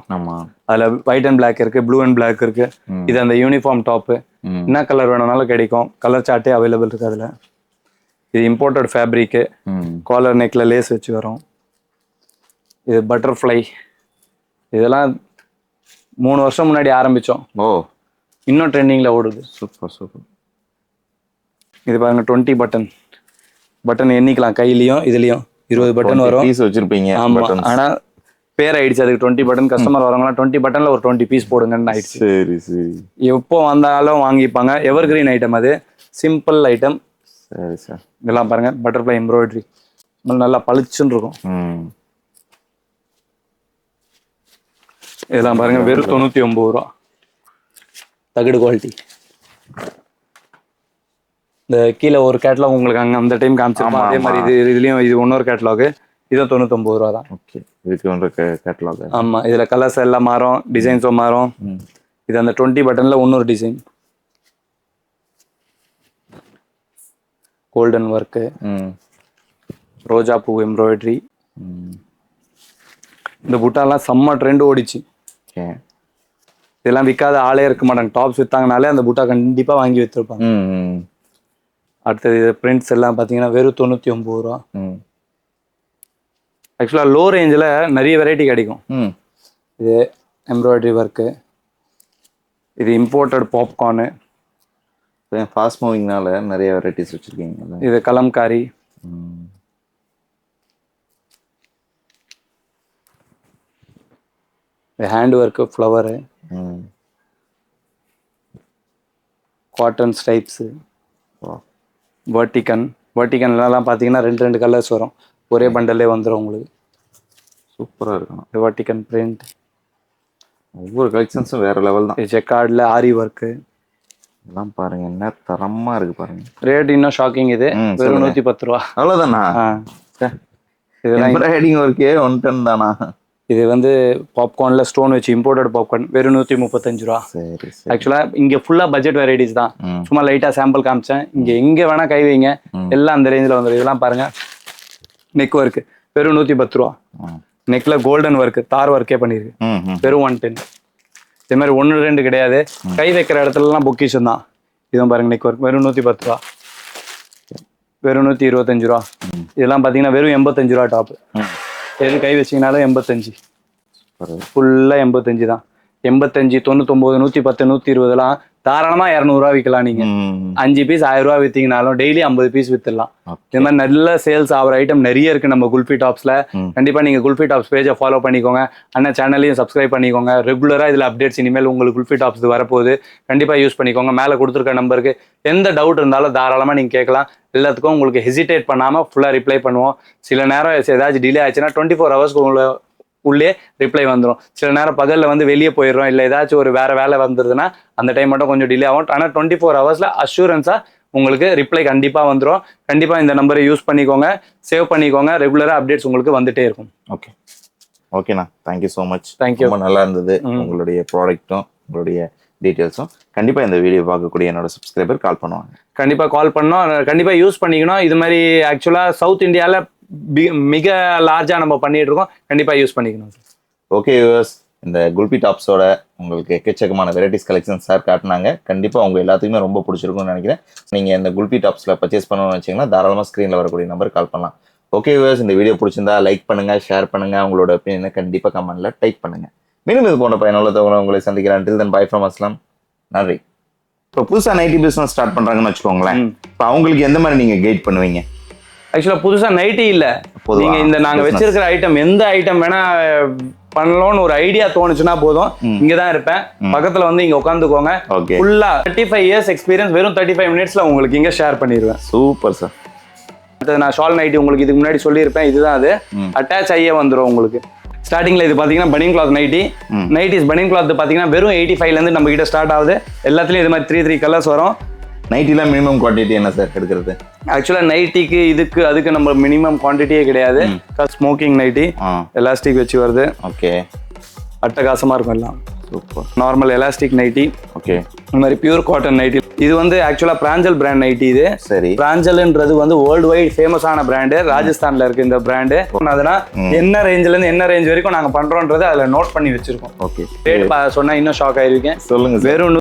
அதுல ஒயிட் அண்ட் பிளாக் இருக்கு, ப்ளூ அண்ட் பிளாக் இருக்கு. இது அந்த யூனிஃபார்ம் டாப்பு. என்ன கலர் வேணும்னாலும் கிடைக்கும். கலர் சார்ட்டே அவைலபிள் இருக்கு அதுல. இது இம்போர்ட்டட் ஃபேப்ரிக்கு. காலர் நெக்ல லேஸ் வச்சு வரும். இது பட்டர்ஃப்ளை. இதெல்லாம் 3 வருஷம் முன்னாடி ஆரம்பிச்சோம். இன்னும் ட்ரெண்டிங்ல ஓடுது. Super super. இது பாருங்க 20 பட்டன் எண்ணிக்கலாம். கையிலயும் இதுலயும் 20 பட்டன் வரும். பீஸ் வச்சிருப்பீங்க. ஆமா, ஆனா பேர் ஆயிடுச்சு அதுக்கு 20 பட்டன். கஸ்டமர் வரவங்க 20 பட்டன்ல ஒரு 20 பீஸ் போடுங்கன்னு ஆயிடுச்சு. சரி சரி. எப்போ வந்தாலும் வாங்கிப்பாங்க. எவர் கிரீன் ஐட்டம், அது சிம்பிள் ஐட்டம். சரி சார். இதெல்லாம் பாருங்க பட்டர்ஃப்ளை எம்ப்ராய்டரி நல்லா பளிச்சுன்னு இருக்கும். இதெல்லாம் பாருங்க வெறும் 99 ரூபா. தகுடு குவாலிட்டி. இந்த கீழே ஒரு கேட்லாக் உங்களுக்கு அங்க அந்த டைம் காமிச்சிருப்போம். அதே மாதிரி இதுலயும் இது இன்னொரு கேட்லாக். இதுவும் 99 ரூபா தான். ஓகே, இதுக்கு ஒன்று கேட்லாக். ஆமா, இதுல கலர்ஸ் எல்லாம் மாறும், டிசைன்ஸும் மாறும். இது அந்த 20 பட்டன்ல இன்னொரு டிசைன். கோல்டன் ஒர்க்கு, ரோஜா பூ எம்ப்ராய்டரி. இந்த புட்டாலாம் செம்ம ட்ரெண்ட் ஓடிச்சு. இதெல்லாம் விற்காத ஆளே இருக்க மாட்டாங்க. டாப்ஸ் வித்தாங்கனாலே அந்த புட்டா கண்டிப்பா வாங்கி வச்சிருப்பாங்க. அடுத்தது இது பிரிண்ட்ஸ் எல்லாம் பாத்தீங்கன்னா வெறும் 99 ரூபா. ஆக்சுவலா லோ ரேஞ்சில் நிறைய வெரைட்டி கிடைக்கும். இது எம்ப்ராய்டரி ஒர்க்கு. இது இம்போர்ட்டட் பாப்கார்னு. ஃபாஸ்ட் மூவிங்னால நிறைய வெரைட்டிஸ் வச்சிருக்கீங்க. இது Kalamkari. Hand work, flower, cotton stripes, வர்டிகன்லாம் பார்த்தீங்கன்னா 2 கலர்ஸ் வரும். ஒரே பண்டல்லே வந்துடும் உங்களுக்கு. சூப்பராக இருக்கும். வர்டிகன் பிரிண்ட். ஒவ்வொரு கலெக்ஷன்ஸும் வேற லெவல் தான். ஜெக்கார்டில் ஆரி ஒர்க்கு எல்லாம் பாருங்க, என்ன தரமா இருக்கு பாருங்க. ரேட் இன்னும் ஷாக்கிங். இது வெறும் 110 ரூபா. அவ்வளோதானா? இதெல்லாம் எம்ப்ராய்டிங் ஒர்க்கே 110 தானா? இது வந்து பாப்கார்ன்ல ஸ்டோன் வச்சு இம்போர்ட்டட் பாப்கார்ன் வெறும் 135 ரூபா. சரி சரி. ஆக்சுவலா இங்க ஃபுல்லா பட்ஜெட் வெரைட்டிஸ் தான். ம். சும்மா லைட்டா சாம்பிள் காமிச்சேன். இங்க எங்க வேணா கை வைங்க, எல்லாம் அந்த ரேஞ்சில் வந்துடும். இதெல்லாம் பாருங்க, நெக் ஒர்க் வெறும் 110 ரூபா. நெக்ல கோல்டன் ஒர்க் தார் ஒர்க்கே பண்ணிருக்கு, ம் ம். வெறும் 110. இதே மாதிரி 1 2 கிடையாது, கை வைக்கிற இடத்துலலாம் பொக்கிஷன் தான். இதுவும் பாருங்க நெக் ஒர்க் வெறும் 110 ரூபா, வெறும் 125 ரூபா. இதெல்லாம் பாத்தீங்கன்னா வெறும் 85 ரூபா டாப். எது கை வச்சீங்கனாலும் 85, ஃபுல்லா 85 தான். 85, 99, 110, 120 தாராளமா 200 ரூபா விற்கலாம். நீங்க 5 பீஸ் 1000 ரூபா வித்தீங்கனாலும் டெய்லி 50 பீஸ் வித்துடலாம். இந்த மாதிரி நல்ல சேல்ஸ் ஆகிற ஐட்டம் நிறைய இருக்கு நம்ம குல்ஃபி டாப்ஸ்ல. கண்டிப்பா நீங்க குல்ஃபி டாப்ஸ் பேஜை ஃபாலோ பண்ணிக்கோங்க, அண்ணா சேனலையும் சப்ஸ்கிரைப் பண்ணிக்கோங்க. ரெகுலரா இதுல அப்டேட்ஸ் இனிமேல் உங்களுக்கு குல்ஃபி டாப்ஸ் வரப்போகுது, கண்டிப்பா யூஸ் பண்ணிக்கோங்க. மேல கொடுத்துருக்க நம்பருக்கு எந்த டவுட் இருந்தாலும் தாராளமா நீங்க கேட்கலாம். எல்லாத்துக்கும் உங்களுக்கு ஹெசிடேட் பண்ணாம ஃபுல்லா ரிப்ளை பண்ணுவோம். சில நேரம் ஏதாச்சும் டிலே ஆச்சுன்னா 24 ஹவர்ஸ்க்கு உள்ளே ரிப்ளை வந்துடும். சில நேரம் பகல்ல வந்து வெளியே போயிடுறோம், இல்லை ஏதாச்சும் ஒரு வேற வேலை வந்துருதுன்னா அந்த டைம் மட்டும் கொஞ்சம் டிலே ஆகும். ஆனால் 24 ஹவர்ஸ்ல அஷூரன்ஸா உங்களுக்கு ரிப்ளை கண்டிப்பா வந்துடும். கண்டிப்பா இந்த நம்பரை யூஸ் பண்ணிக்கோங்க, சேவ் பண்ணிக்கோங்க. ரெகுலரா அப்டேட்ஸ் உங்களுக்கு வந்துட்டே இருக்கும். ஓகே ஓகேண்ணா, தேங்க்யூ ஸோ மச். தேங்க்யூ. ரொம்ப நல்லா இருந்தது உங்களுடைய ப்ராடக்ட்டும் உங்களுடைய டீட்டெயில்ஸும். கண்டிப்பா இந்த வீடியோ பார்க்கக்கூடிய என்னோட சப்ஸ்கிரைபர் கால் பண்ணுவாங்க. கண்டிப்பா கால் பண்ணோம், கண்டிப்பா யூஸ் பண்ணிக்கணும். இது மாதிரி ஆக்சுவலா சவுத் இந்தியால மிக லார்ஜா நம்ம பண்ணிட்டு இருக்கோம், கண்டிப்பா யூஸ் பண்ணிக்கணும். ஓகே வியூவர்ஸ், இந்த குல்பி டாப்ஸோட உங்களுக்கு எக்கச்சக்கமான வெரைட்டிஸ் கலெக்ஷன் சார் காட்டினாங்க. கண்டிப்பா உங்க எல்லாத்துக்குமே ரொம்ப பிடிச்சிருக்கும்னு நினைக்கிறேன். நீங்க இந்த குல்பி டாப்ஸ்ல பர்ச்சேஸ் பண்ணணும்னு வச்சீங்கன்னா தாராளமா ஸ்கிரீன்ல வரக்கூடிய நம்பர் கால் பண்ணலாம். ஓகே வியூவர்ஸ், இந்த வீடியோ பிடிச்சிருந்தா லைக் பண்ணுங்க, ஷேர் பண்ணுங்க, உங்களோட ஒப்பீனியனை கண்டிப்பா கமெண்ட்ல டைப் பண்ணுங்க. மீண்டும் இது போன்ற பயனுள்ள தகவலை உங்களை சந்திக்கிறேன். Until then, bye from Aslam. நன்றி. இப்போ புதுசா நைட்டி பிசினஸ் ஸ்டார்ட் பண்றாங்கன்னு வச்சுக்கோங்களேன், இப்போ அவங்களுக்கு எந்த மாதிரி நீங்க கைட் பண்ணுவீங்க? ஆக்சுவலா புதுசா நைட்டி இல்ல, நீங்க இந்த நாங்க வச்சிருக்கிற ஐட்டம் எந்த ஐட்டம் வேணா பண்ணலாம்னு ஒரு ஐடியா தோணுச்சுன்னா போதும், இங்கதான் இருப்பேன். பக்கத்துல வந்து இங்க உட்காந்துக்கோங்க. ஃபுல்லா 35 இயர்ஸ் எக்ஸ்பீரியன்ஸ் வெறும் 35 மினிட்ஸ்ல உங்களுக்கு இங்க ஷேர் பண்ணிடுவேன். Super sir. நான் ஷால் நைட்டி உங்களுக்கு இதுக்கு முன்னாடி சொல்லியிருப்பேன், இதுதான் அது. அட்டாச் ஆகியே வந்துடும் உங்களுக்கு. ஸ்டார்டிங்ல இது பாத்தீங்கன்னா பனியன் கிளாத் நைட்டி. நைட்டிஸ் பனியன் கிளாத் பாத்தீங்கன்னா வெறும் 85 இருந்து நம்ம கிட்ட ஸ்டார்ட் ஆகுது. எல்லாத்துலயும் இது மாதிரி 3 கலர்ஸ் வரும். நைட்டில மினிமம் குவான்டிட்டி என்ன சார் எடுக்கிறது? ஆக்சுவலா நைட்டிக்கு இதுக்கு அதுக்கு நம்ம மினிமம் குவான்டிட்டியே கிடையாது. ஸ்மோக்கிங் நைட்டி எலாஸ்டிக் வச்சு வருது. ஓகே, அட்டகாசமா இருக்கும் எல்லாம். Super. Normal elastic nighty. Okay, இந்த மாதிரி பியூர் காட்டன் நைட்டி. இது வந்து ஆக்சுவலா பிராஞ்சல் பிராண்ட் நைட்டி. இது சரி, பிராஞ்சல்ன்றது வந்து வேர்ல்டு வைட் ஃபேமஸான பிராண்டு. ராஜஸ்தான்ல இருக்கு இந்த பிராண்டு. அதெல்லாம் என்ன ரேஞ்சில இருந்து என்ன ரேஞ்ச் வரைக்கும் நாங்க பண்றோம்ன்றது அதுல நோட் பண்ணி வச்சிருக்கோம். ஓகே, ரேட் சொன்னா இன்னும் ஷாக் ஆயிருக்கேன். சொல்லுங்க. வெறும்